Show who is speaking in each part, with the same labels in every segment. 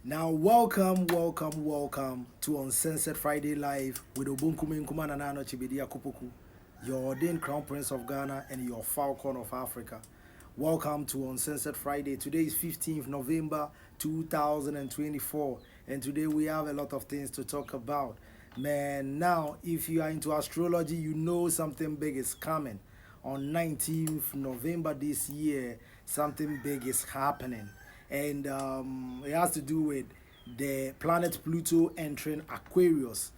Speaker 1: Now, welcome to Uncensored Friday Live with Obunkume Nkuman and Bediako-Poku, your ordained Crown Prince of Ghana and your Falcon of Africa. Welcome to Uncensored Friday. Today is 15th November 2024, and today we have a lot of things to talk about. Man, now, if you are into astrology, you know something big is coming. On 19th November this year, something big is happening. And it has to do with the planet Pluto entering Aquarius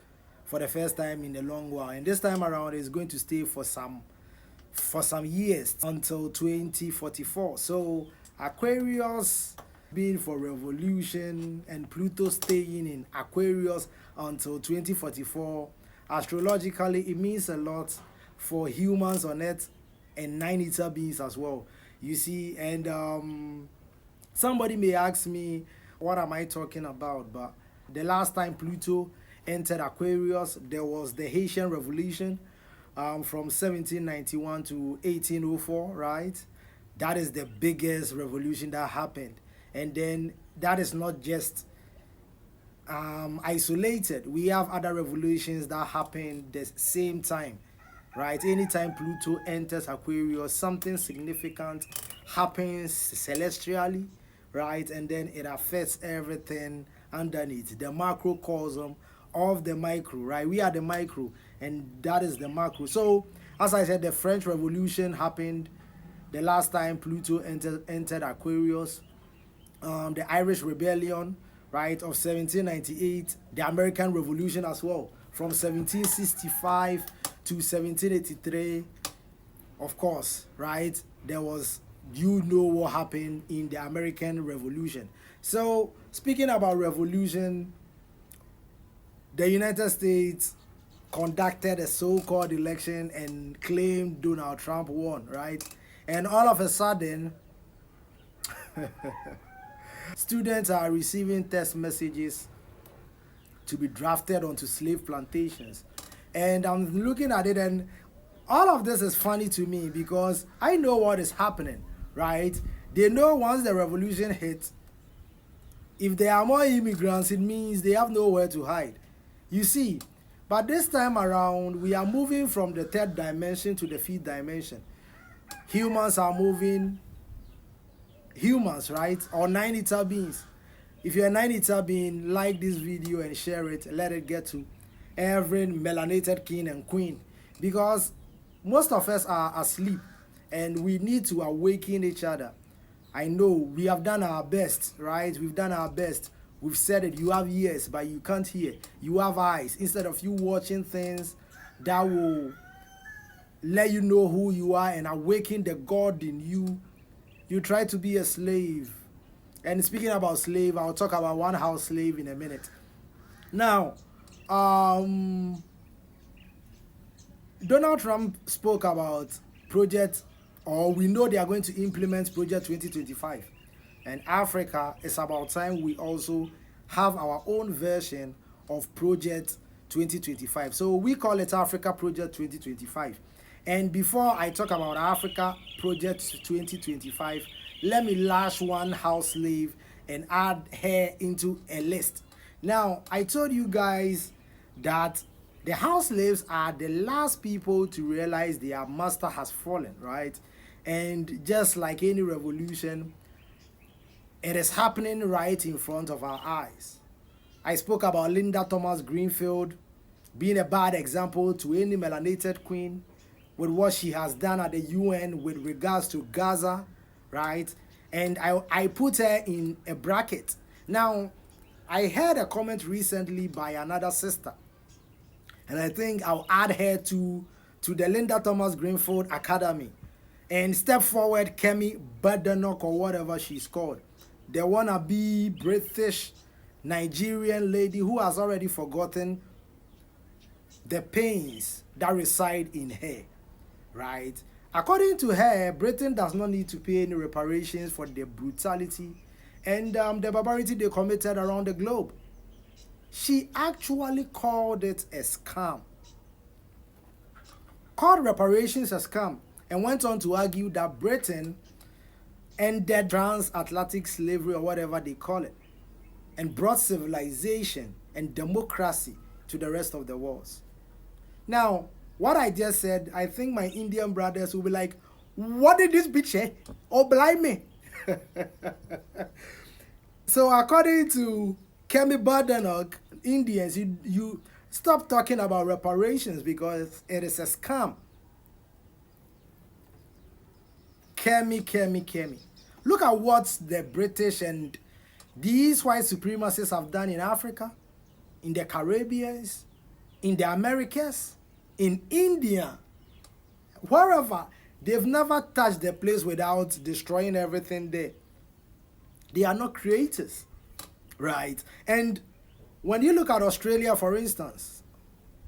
Speaker 1: for the first time in a long while. And this time around, it's going to stay for some years until 2044. So Aquarius being for revolution and Pluto staying in Aquarius until 2044. Astrologically, it means a lot for humans on Earth and nine-eater beings as well. You see, and somebody may ask me, what am I talking about? But the last time Pluto entered Aquarius, there was the Haitian Revolution from 1791 to 1804, right? That is the biggest revolution that happened. And then that is not just isolated. We have other revolutions that happened the same time, right? Anytime Pluto enters Aquarius, something significant happens celestially, right? And then it affects everything underneath, the macrocosm of the micro, right? We are the micro, and that is the macro. So, as I said, the French Revolution happened the last time Pluto entered Aquarius. The Irish Rebellion, right, of 1798, the American Revolution as well, from 1765 to 1783, of course, right? There was, you know what happened in the American Revolution. So, speaking about revolution, the United States conducted a so-called election and claimed Donald Trump won, right? And all of a sudden, students are receiving text messages to be drafted onto slave plantations. And I'm looking at it, and all of this is funny to me because I know what is happening, right? They know once the revolution hits, if there are more immigrants, it means they have nowhere to hide. You see, but this time around, we are moving from the third dimension to the fifth dimension. Humans are moving, right? Or nine-eater beings. If you're a nine-eater being, like this video and share it, let it get to every melanated king and queen. Because most of us are asleep and we need to awaken each other. I know we have done our best, right? We've done our best. We've said it. You have ears, but you can't hear. You have eyes. Instead of you watching things that will let you know who you are and awaken the God in you, you try to be a slave. And speaking about slave, I'll talk about one house slave in a minute. Now, Donald Trump spoke about project, or we know they are going to implement Project 2025. And Africa, it's about time we also have our own version of Project 2025. So we call it Africa Project 2025. And before I talk about Africa Project 2025, let me lash one house slave and add her into a list. Now, I told you guys that the house slaves are the last people to realize their master has fallen, right? And just like any revolution, it is happening right in front of our eyes. I spoke about Linda Thomas Greenfield being a bad example to any melanated queen with what she has done at the UN with regards to Gaza, right? And I put her in a bracket. Now, I heard a comment recently by another sister, and I think I'll add her to the Linda Thomas Greenfield Academy and step forward Kemi Badenoch or whatever she's called. The wannabe British Nigerian lady who has already forgotten the pains that reside in her, right? According to her, Britain does not need to pay any reparations for the brutality and the barbarity they committed around the globe. She actually called it a scam. Called reparations a scam and went on to argue that Britain ended transatlantic slavery or whatever they call it. and brought civilization and democracy to the rest of the world. Now, what I just said, I think my Indian brothers will be like, what did this bitch say? Oh, blind me. So according to Kemi Badenoch, Indians, you stop talking about reparations because it is a scam. Kemi. Look at what the British and these white supremacists have done in Africa, in the Caribbean, in the Americas, in India, wherever. They've never touched the place without destroying everything there. They are not creators, right? And when you look at Australia, for instance,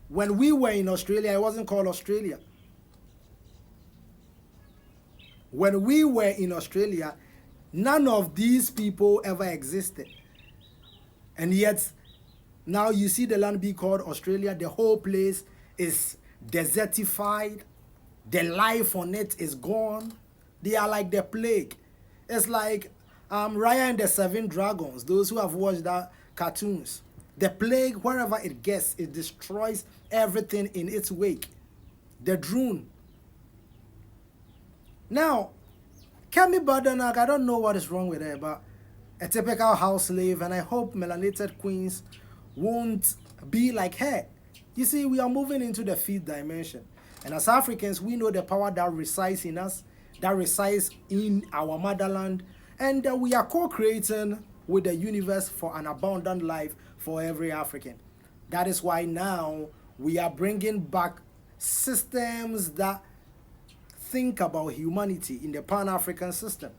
Speaker 1: when we were in Australia, it wasn't called Australia. When we were in Australia, none of these people ever existed. And yet, now you see the land be called Australia. The whole place is desertified. The life on it is gone. They are like the plague. It's like Raya and the Seven Dragons, those who have watched that cartoons. The plague, wherever it gets, it destroys everything in its wake. The drone. Now, Kemi Badenoch, I don't know what is wrong with her, but a typical house slave, and I hope melanated queens won't be like her. You see, we are moving into the fifth dimension. And as Africans, we know the power that resides in us, that resides in our motherland, and we are co-creating with the universe for an abundant life for every African. That is why now we are bringing back systems that think about humanity in the Pan-African system.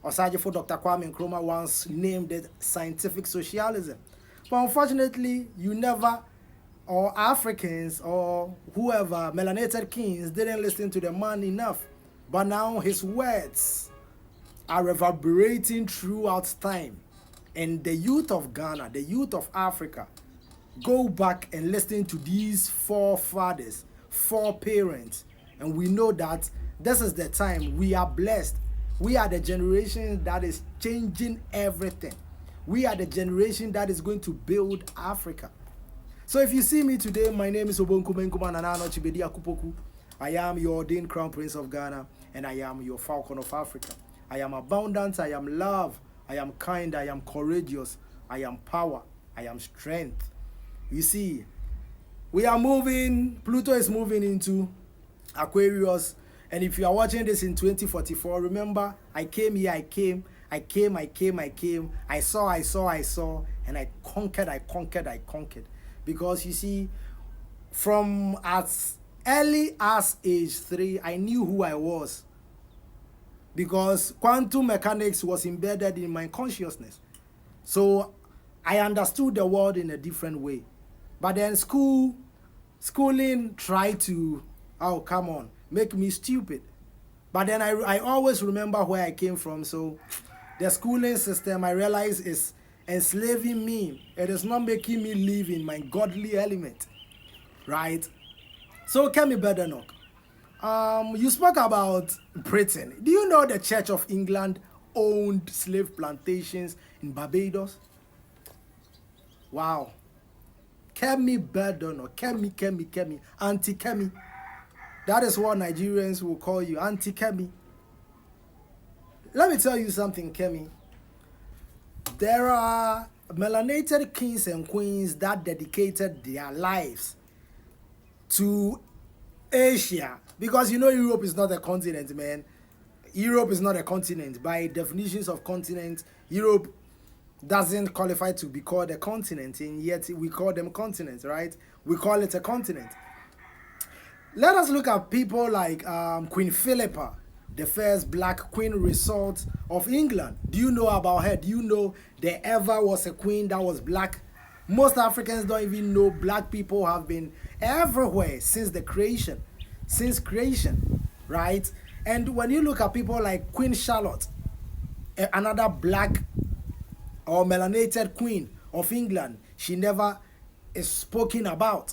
Speaker 1: Osajifo Dr. Kwame Nkrumah once named it scientific socialism. But unfortunately, you never, or Africans or whoever, melanated kings, didn't listen to the man enough. But now his words are reverberating throughout time. And the youth of Ghana, the youth of Africa, go back and listen to these forefathers, foreparents. And we know that this is the time. We are blessed. We are the generation that is changing everything. We are the generation that is going to build Africa. So if you see me today, my name is Bediako-Poku. I am your ordained crown prince of Ghana, and I am your falcon of Africa. I am abundance, I am love, I am kind, I am courageous, I am power, I am strength. You see, we are moving, Pluto is moving into Aquarius. And if you are watching this in 2044, remember, I came here, I saw, and I conquered. Because you see, from as early as age 3, I knew who I was. Because quantum mechanics was embedded in my consciousness. So I understood the world in a different way. But then schooling tried to, oh, come on, make me stupid. But then I always remember where I came from. So the schooling system, I realize, is enslaving me. It is not making me live in my godly element, right? So Kemi Badenoch, you spoke about Britain. Do you know the Church of England owned slave plantations in Barbados? Wow. Kemi Badenoch, Kemi, Auntie Kemi. That is what Nigerians will call you, Auntie Kemi. Let me tell you something, Kemi. There are melanated kings and queens that dedicated their lives to Asia. Because you know Europe is not a continent, man. Europe is not a continent. By definitions of continent, Europe doesn't qualify to be called a continent, and yet we call them continents, right? We call it a continent. Let us look at people like Queen Philippa, the first black queen resort of England. Do you know about her? Do you know there ever was a queen that was black? Most Africans don't even know black people have been everywhere since creation, right? And when you look at people like Queen Charlotte, another black or melanated queen of England, she never is spoken about.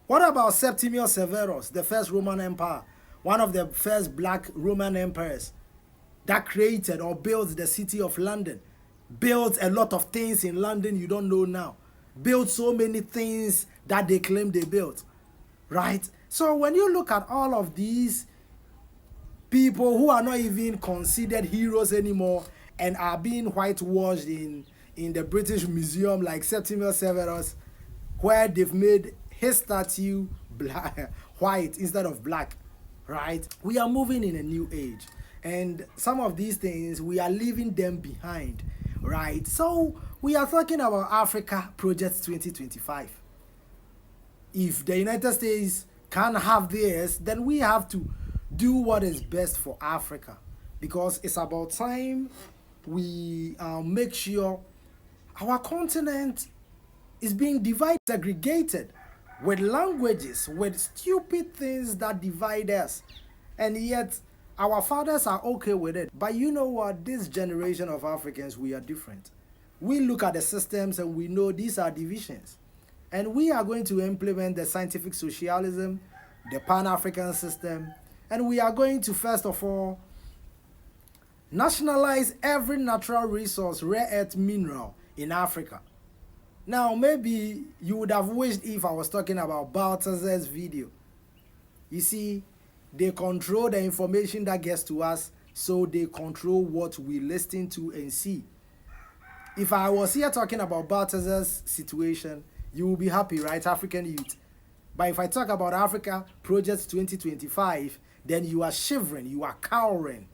Speaker 1: What about Septimius Severus, the first Roman Empire, one of the first black Roman emperors that created or built the city of London? built a lot of things in London you don't know now, built so many things that they claim they built, right? So when you look at all of these people who are not even considered heroes anymore and are being whitewashed in the British Museum, like Septimus Severus, where they've made his statue black, white instead of black, right? We are moving in a new age, and some of these things we are leaving them behind, right? So we are talking about Africa Project 2025. If the United States can't have theirs, then we have to do what is best for Africa, because it's about time we make sure our continent is being divided, segregated, with languages, with stupid things that divide us. And yet, our fathers are okay with it. But you know what? This generation of Africans, we are different. We look at the systems and we know these are divisions. And we are going to implement the scientific socialism, the Pan-African system, and we are going to, first of all, nationalize every natural resource, rare earth mineral in Africa. Now, maybe you would have wished if I was talking about Balthazar's video. You see, they control the information that gets to us, so they control what we listen to and see. If I was here talking about Balthazar's situation, you will be happy, right, African youth? But if I talk about Africa Project 2025, then you are shivering, you are cowering.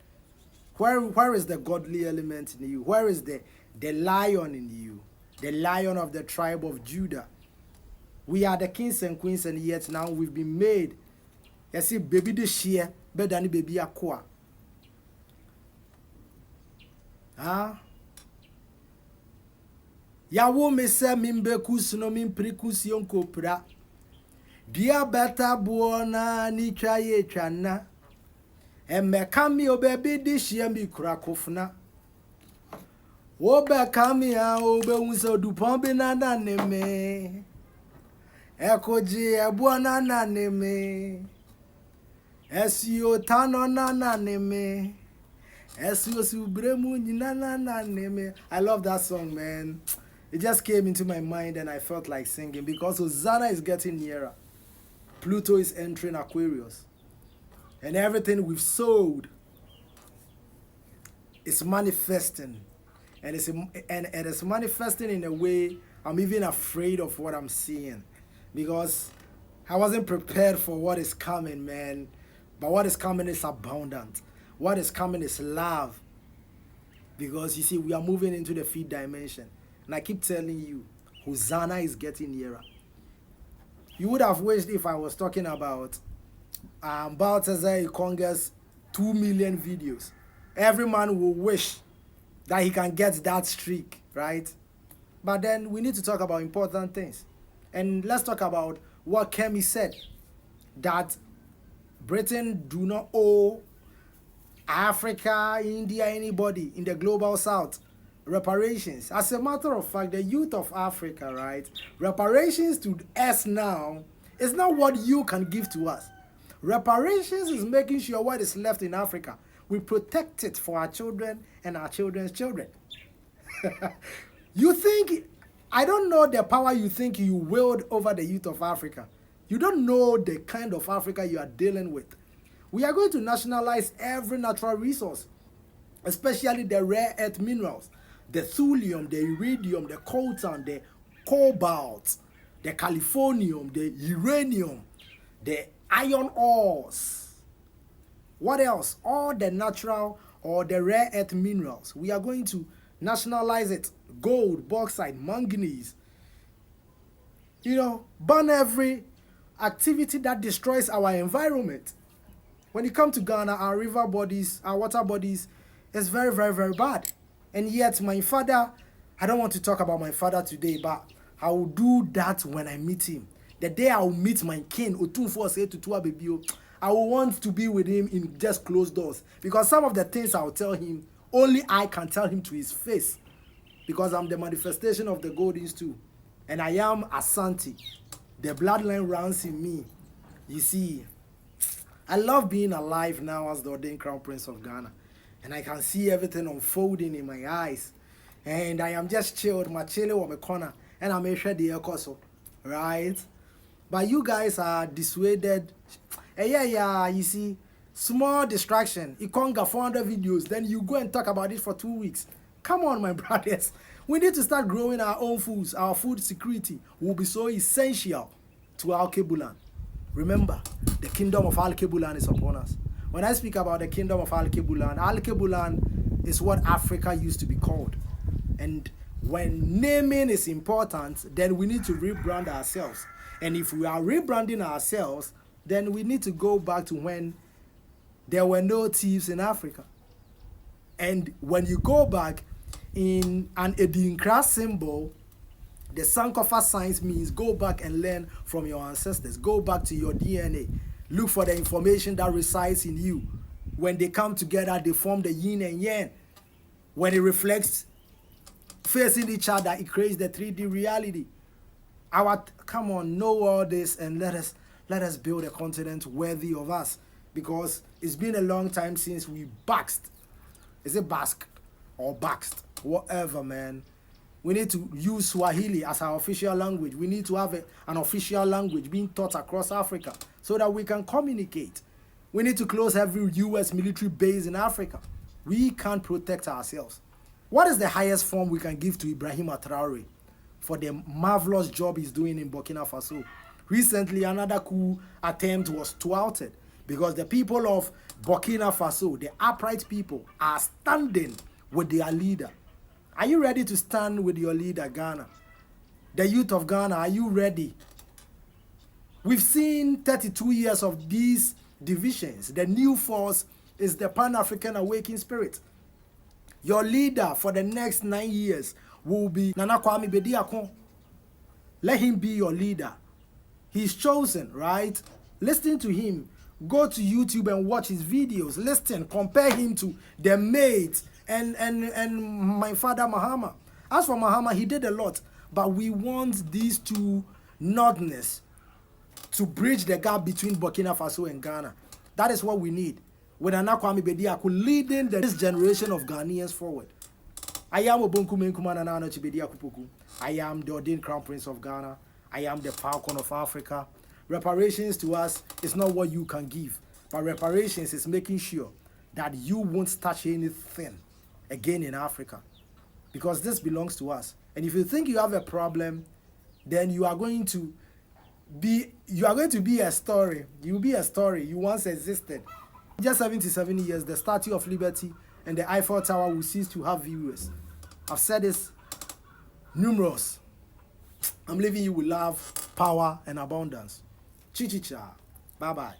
Speaker 1: Where is the godly element in you? Where is the lion in you? The lion of the tribe of Judah. We are the kings and queens, and yet now we've been made. You see, baby this year, better than Bediako-Poku. Huh? Yawo me se mimbeku suno mimprikus yonko pra. Dia beta buona ni chaye chana. Emme kami obebi dishie mi kurakofna. Obe kami ya obe unso dupon binana neme. Ekoji ebuona na neme. Esio tano na neme. Esio subremu nyina na neme. I love that song, man. It just came into my mind and I felt like singing because Hosanna is getting nearer. Pluto is entering Aquarius. And everything we've sowed is manifesting. And it's manifesting in a way I'm even afraid of what I'm seeing. Because I wasn't prepared for what is coming, man. But what is coming is abundant. What is coming is love. Because you see, we are moving into the fifth dimension. And I keep telling you, Hosanna is getting nearer. You would have wished if I was talking about Balthazar Ikonga's 2 million videos. Every man will wish that he can get that streak, right? But then we need to talk about important things. And let's talk about what Kemi said, that Britain do not owe Africa, India, anybody in the global south reparations. As a matter of fact, the youth of Africa, right? Reparations to us now is not what you can give to us. Reparations is making sure what is left in Africa, we protect it for our children and our children's children. You think, I don't know the power you think you wield over the youth of Africa. You don't know the kind of Africa you are dealing with. We are going to nationalize every natural resource, especially the rare earth minerals, the thulium, the iridium, the coltan, the cobalt, the californium, the uranium, the iron ores. What else? All the natural or the rare earth minerals. We are going to nationalize it. Gold, bauxite, manganese. You know, burn every activity that destroys our environment. When you come to Ghana, our river bodies, our water bodies is very, very, very bad. And yet my father, I don't want to talk about my father today, but I will do that when I meet him. The day I will meet my king, I will want to be with him in just closed doors. Because some of the things I will tell him, only I can tell him to his face. Because I'm the manifestation of the Goldings too. And I am Asante. The bloodline runs in me. You see, I love being alive now as the ordained Crown Prince of Ghana. And I can see everything unfolding in my eyes. and I am just chilled, my chilling on my corner, and I make sure the air so, right? But you guys are dissuaded. Yeah, you see, small distraction. You can't get 400 videos, then you go and talk about it for 2 weeks. Come on, my brothers. We need to start growing our own foods. Our food security will be so essential to our Kebulan. Remember, the kingdom of Al Kebulan is upon us. When I speak about the kingdom of Al Kebulan is what Africa used to be called. And when naming is important, then we need to rebrand ourselves. And if we are rebranding ourselves, then we need to go back to when there were no thieves in Africa. And when you go back in an Edinkra symbol, the Sankofa signs means go back and learn from your ancestors. Go back to your DNA. Look for the information that resides in you. When they come together, they form the yin and yang. When it reflects facing each other, it creates the 3D reality. Come on, know all this and let us build a continent worthy of us, because it's been a long time since we basked. Is it basked or baxed? Whatever, man. We need to use Swahili as our official language. We need to have an official language being taught across Africa so that we can communicate. We need to close every US military base in Africa. We can't protect ourselves. What is the highest form we can give to Ibrahim Traore for the marvelous job he's doing in Burkina Faso? Recently, another coup attempt was thwarted because the people of Burkina Faso, the upright people, are standing with their leader. Are you ready to stand with your leader, Ghana? The youth of Ghana, are you ready? We've seen 32 years of these divisions. The new force is the Pan-African Awakening Spirit. Your leader for the next 9 years will be Nana Kwame Bediako. Let him be your leader. He's chosen, right? Listen to him. Go to YouTube and watch his videos. Listen, compare him to the mates and my father Mahama. As for Mahama, he did a lot, but we want these two northerners to bridge the gap between Burkina Faso and Ghana. That is what we need. With Nana Kwame Bediako leading this generation of Ghanaians forward. I am Bediako-Poku. I am the ordained Crown Prince of Ghana. I am the Falcon of Africa. Reparations to us is not what you can give, but reparations is making sure that you won't touch anything again in Africa, because this belongs to us. And if you think you have a problem, then you are going to be a story. You will be a story. You once existed. Just 77 years, the Statue of Liberty and the Eiffel Tower will cease to have viewers. I've said this numerous. I'm leaving you with love, power, and abundance. Chi-chi-cha. Bye-bye.